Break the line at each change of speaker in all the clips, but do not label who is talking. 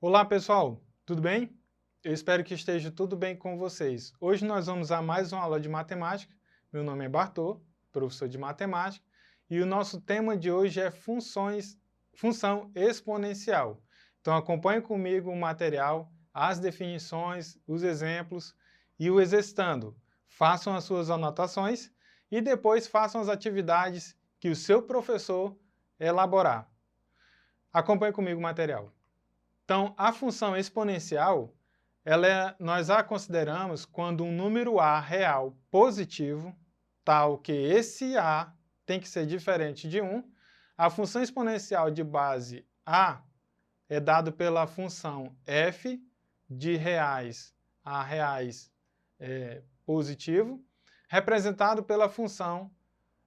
Olá pessoal, tudo bem? Eu espero que esteja tudo bem com vocês. Hoje nós vamos a mais uma aula de matemática. Meu nome é Bartô, professor de matemática, e o nosso tema de hoje é função exponencial. Então acompanhe comigo o material, as definições, os exemplos e o exercitando. Façam as suas anotações e depois façam as atividades que o seu professor elaborar. Acompanhe comigo o material. Então, a função exponencial, nós a consideramos quando um número a real positivo, tal que esse a tem que ser diferente de 1, a função exponencial de base a é dado pela função f de reais a reais positivo, representado pela função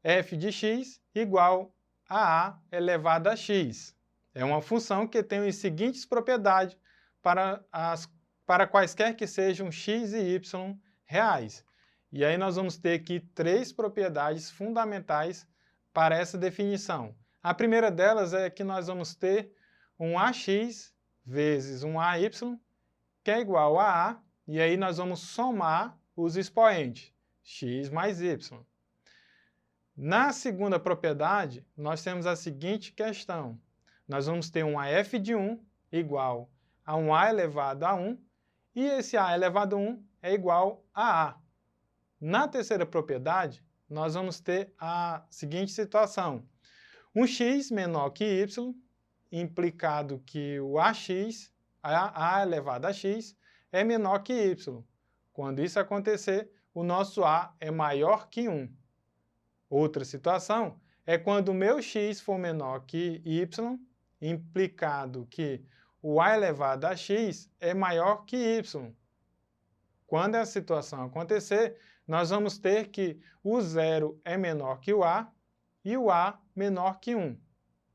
f de x igual a elevado a x. É uma função que tem as seguintes propriedades para quaisquer que sejam x e y reais. E aí nós vamos ter aqui três propriedades fundamentais para essa definição. A primeira delas é que nós vamos ter um ax vezes um ay, que é igual a A, e aí nós vamos somar os expoentes, x mais y. Na segunda propriedade, nós temos a seguinte questão. Nós vamos ter um f de 1 igual a um a elevado a 1, e esse a elevado a 1 é igual a A. Na terceira propriedade, nós vamos ter a seguinte situação. Um x menor que y, implicado que o ax, a elevado a x, é menor que y. Quando isso acontecer, o nosso a é maior que 1. Outra situação é quando o meu x for menor que y, implicado que o a elevado a x é maior que y. Quando essa situação acontecer, nós vamos ter que o zero é menor que o a e o a menor que 1.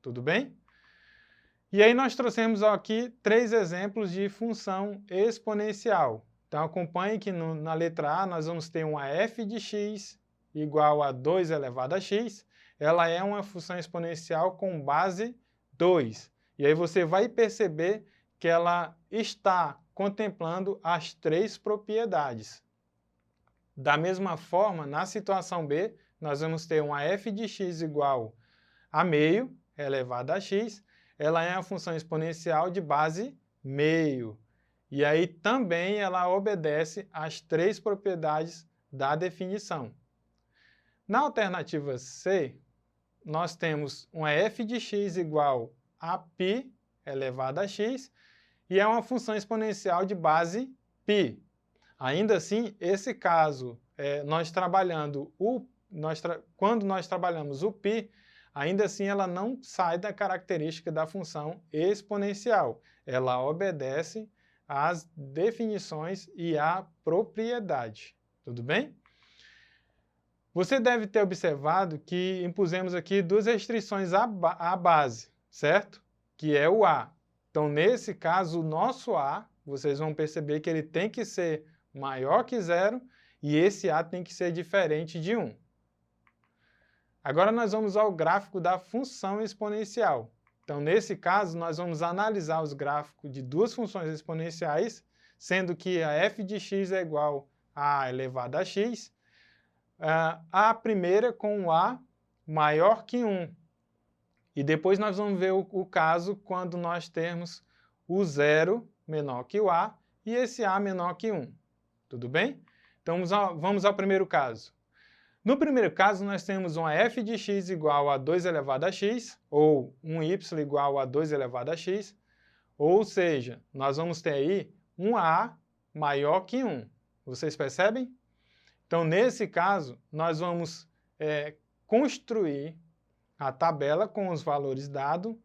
Tudo bem? E aí nós trouxemos aqui três exemplos de função exponencial. Então acompanhe que na letra A nós vamos ter uma f de x igual a 2 elevado a x. Ela é uma função exponencial com base 2. E aí você vai perceber que ela está contemplando as três propriedades. Da mesma forma, na situação B, nós vamos ter uma f de x igual a meio elevado a x. Ela é uma função exponencial de base meio. E aí também ela obedece às três propriedades da definição. Na alternativa C, nós temos uma f de x igual a π elevado a x, e é uma função exponencial de base π. Ainda assim, esse caso, quando nós trabalhamos o π, ainda assim ela não sai da característica da função exponencial. Ela obedece às definições e à propriedade. Tudo bem? Você deve ter observado que impusemos aqui duas restrições à base, certo? Que é o a. Então, nesse caso, o nosso a, vocês vão perceber que ele tem que ser maior que zero e esse a tem que ser diferente de 1. Agora nós vamos ao gráfico da função exponencial. Então, nesse caso, nós vamos analisar os gráficos de duas funções exponenciais, sendo que a f de x é igual a elevado a x, a primeira com o a maior que 1. E depois nós vamos ver o caso quando nós temos o zero menor que o a e esse a menor que 1. Tudo bem? Então vamos ao primeiro caso. No primeiro caso, nós temos uma f de x igual a 2 elevado a x, ou um y igual a 2 elevado a x, ou seja, nós vamos ter aí um a maior que 1. Vocês percebem? Então, nesse caso, nós vamos construir a tabela com os valores dados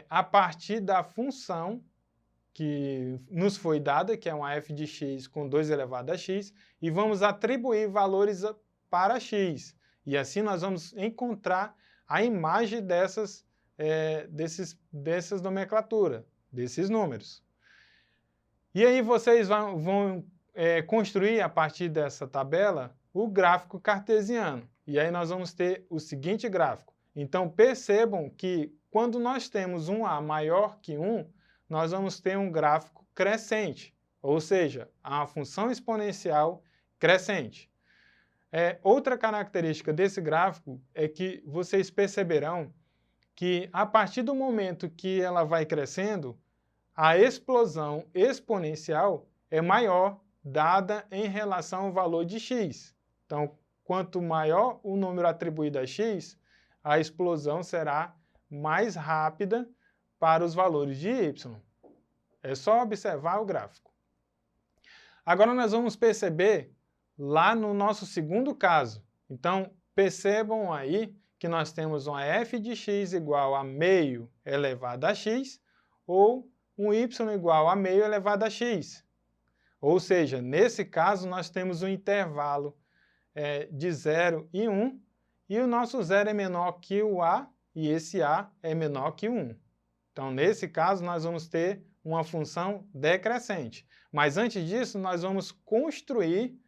a partir da função que nos foi dada, que é uma f de x com 2 elevado a x, e vamos atribuir valores para x. E assim nós vamos encontrar a imagem dessas nomenclaturas, desses números. E aí vocês vão construir, a partir dessa tabela, o gráfico cartesiano. E aí nós vamos ter o seguinte gráfico. Então percebam que quando nós temos um a maior que 1, nós vamos ter um gráfico crescente, ou seja, uma função exponencial crescente. Outra característica desse gráfico é que vocês perceberão que a partir do momento que ela vai crescendo, a explosão exponencial é maior dada em relação ao valor de x. Então, quanto maior o número atribuído a x, a explosão será mais rápida para os valores de y. É só observar o gráfico. Agora nós vamos perceber lá no nosso segundo caso. Então, percebam aí que nós temos uma f de x igual a meio elevado a x, ou um y igual a meio elevado a x. Ou seja, nesse caso nós temos um intervalo de 0 e 1, e o nosso 0 é menor que o a, e esse a é menor que 1. Então, nesse caso, nós vamos ter uma função decrescente. Mas antes disso, nós vamos construir,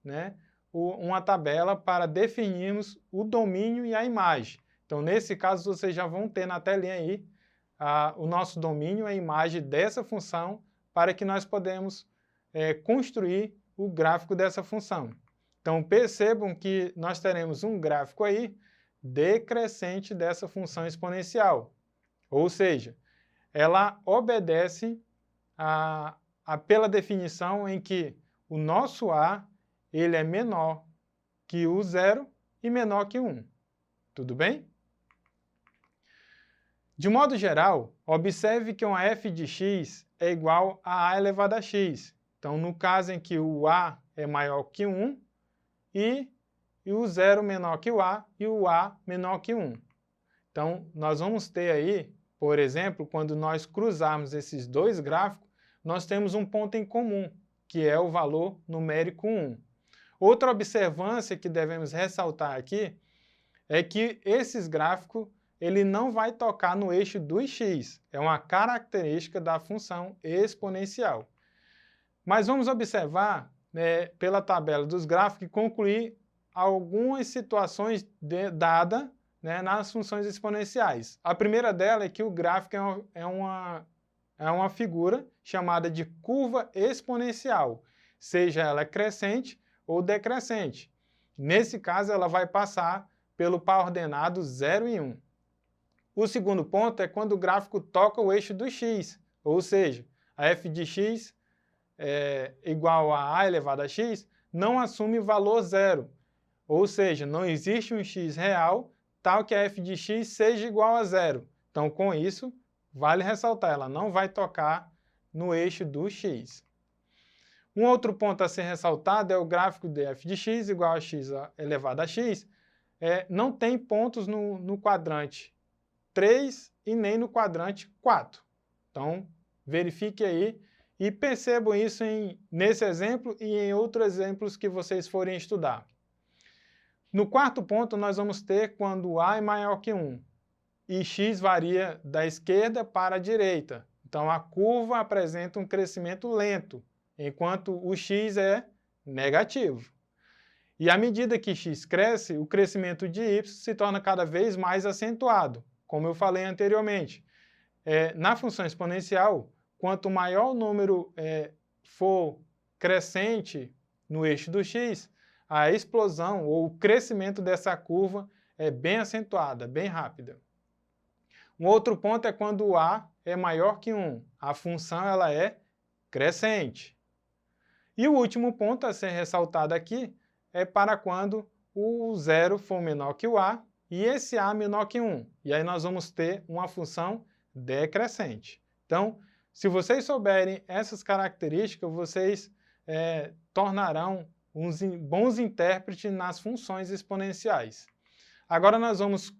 né, uma tabela para definirmos o domínio e a imagem. Então, nesse caso, vocês já vão ter na telinha aí o nosso domínio, a imagem dessa função, para que nós podemos construir o gráfico dessa função. Então, percebam que nós teremos um gráfico aí decrescente dessa função exponencial. Ou seja, ela obedece pela definição em que o nosso a ele é menor que o 0 e menor que 1. Tudo bem? De modo geral, observe que uma f de x é igual a elevado a x. Então, no caso em que o a é maior que 1 e o 0 menor que o a e o a menor que 1. Então, nós vamos ter aí, por exemplo, quando nós cruzarmos esses dois gráficos, nós temos um ponto em comum, que é o valor numérico 1. Outra observância que devemos ressaltar aqui é que esses gráficos ele não vai tocar no eixo dos x. É uma característica da função exponencial. Mas vamos observar, pela tabela dos gráficos, e concluir algumas situações dadas nas funções exponenciais. A primeira dela é que o gráfico é uma figura chamada de curva exponencial, seja ela crescente ou decrescente. Nesse caso, ela vai passar pelo par ordenado 0 e 1. O segundo ponto é quando o gráfico toca o eixo do x, ou seja, a f de x igual a elevado a x não assume valor zero, ou seja, não existe um x real tal que a f de x seja igual a zero. Então, com isso, vale ressaltar, ela não vai tocar no eixo do x. Um outro ponto a ser ressaltado é o gráfico de f de x igual a x elevado a x, não tem pontos no quadrante 3 e nem no quadrante 4. Então, verifique aí e percebam isso nesse exemplo e em outros exemplos que vocês forem estudar. No quarto ponto, nós vamos ter quando a é maior que 1 e x varia da esquerda para a direita. Então, a curva apresenta um crescimento lento, enquanto o x é negativo. E à medida que x cresce, o crescimento de y se torna cada vez mais acentuado, como eu falei anteriormente. Na função exponencial, quanto maior o número for crescente no eixo do x, a explosão ou o crescimento dessa curva é bem acentuada, bem rápida. Um outro ponto é quando o a é maior que 1. A função ela é crescente. E o último ponto a ser ressaltado aqui é para quando o 0 for menor que o a e esse a menor que 1. E aí nós vamos ter uma função decrescente. Então, se vocês souberem essas características, vocês tornarão uns bons intérpretes nas funções exponenciais. Agora nós vamos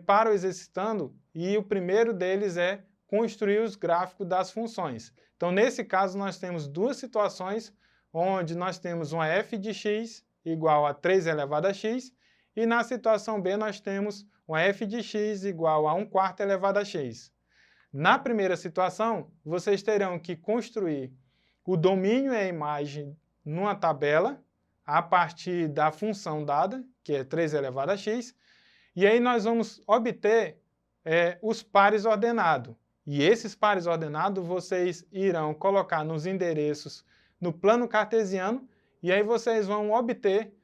para o exercitando e o primeiro deles é construir os gráficos das funções. Então, nesse caso, nós temos duas situações onde nós temos uma f de x igual a 3 elevado a x e na situação B nós temos uma f de x igual a 1/4 elevado a x. Na primeira situação, vocês terão que construir o domínio e a imagem numa tabela a partir da função dada, que é 3 elevado a x, e aí nós vamos obter os pares ordenados. E esses pares ordenados vocês irão colocar nos endereços no plano cartesiano e aí vocês vão obter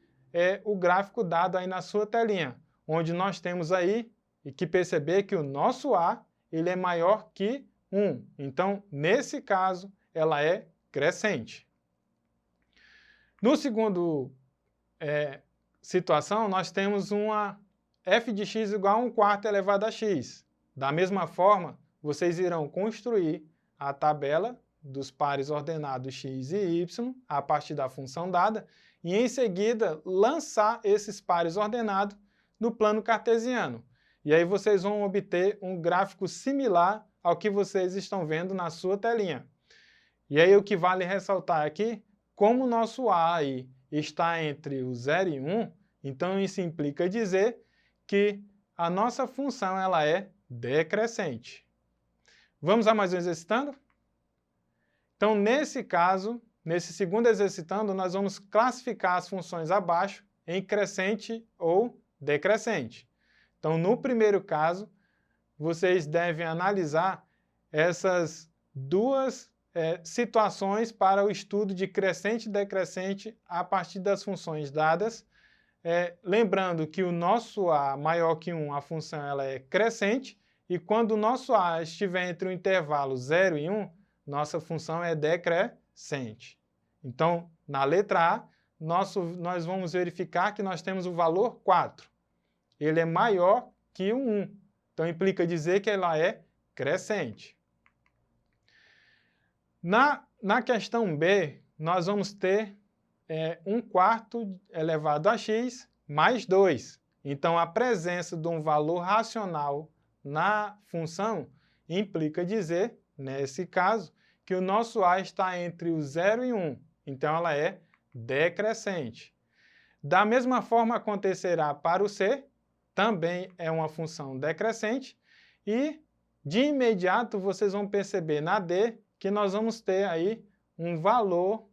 o gráfico dado aí na sua telinha, onde nós temos aí e que perceber que o nosso A ele é maior que 1. Então, nesse caso, ela é crescente. No segundo situação, nós temos uma f de x igual a 1/4 elevado a x. Da mesma forma, vocês irão construir a tabela dos pares ordenados x e y a partir da função dada e, em seguida, lançar esses pares ordenados no plano cartesiano. E aí vocês vão obter um gráfico similar ao que vocês estão vendo na sua telinha. E aí o que vale ressaltar aqui, como o nosso A aí está entre o 0 e 1, então isso implica dizer que a nossa função ela é decrescente. Vamos a mais um exercitando? Então, nesse caso, nesse segundo exercitando, nós vamos classificar as funções abaixo em crescente ou decrescente. Então, no primeiro caso, vocês devem analisar essas duas situações para o estudo de crescente e decrescente a partir das funções dadas. Lembrando que o nosso A maior que 1, a função ela é crescente, e quando o nosso A estiver entre o intervalo 0 e 1, nossa função é decrescente. Então, na letra A, nós vamos verificar que nós temos o valor 4. Ele é maior que o 1. Então, implica dizer que ela é crescente. Na questão B, nós vamos ter 1/4 elevado a x mais 2. Então, a presença de um valor racional na função implica dizer, nesse caso, que o nosso A está entre o 0 e 1. Então, ela é decrescente. Da mesma forma acontecerá para o C, também é uma função decrescente, e de imediato vocês vão perceber na D que nós vamos ter aí um valor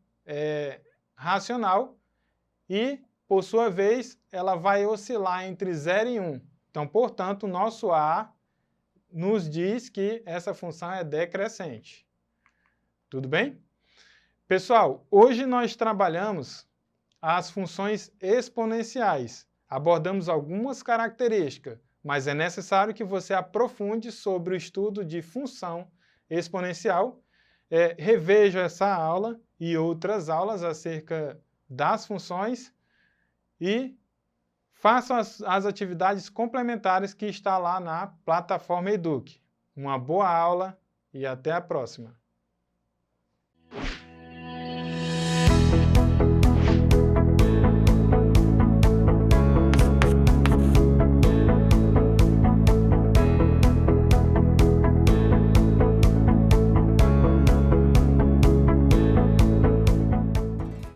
racional e, por sua vez, ela vai oscilar entre 0 e 1. Então, portanto, o nosso A nos diz que essa função é decrescente. Tudo bem? Pessoal, hoje nós trabalhamos as funções exponenciais. Abordamos algumas características, mas é necessário que você aprofunde sobre o estudo de função exponencial. Reveja essa aula e outras aulas acerca das funções e façam as atividades complementares que está lá na plataforma Eduque. Uma boa aula e até a próxima!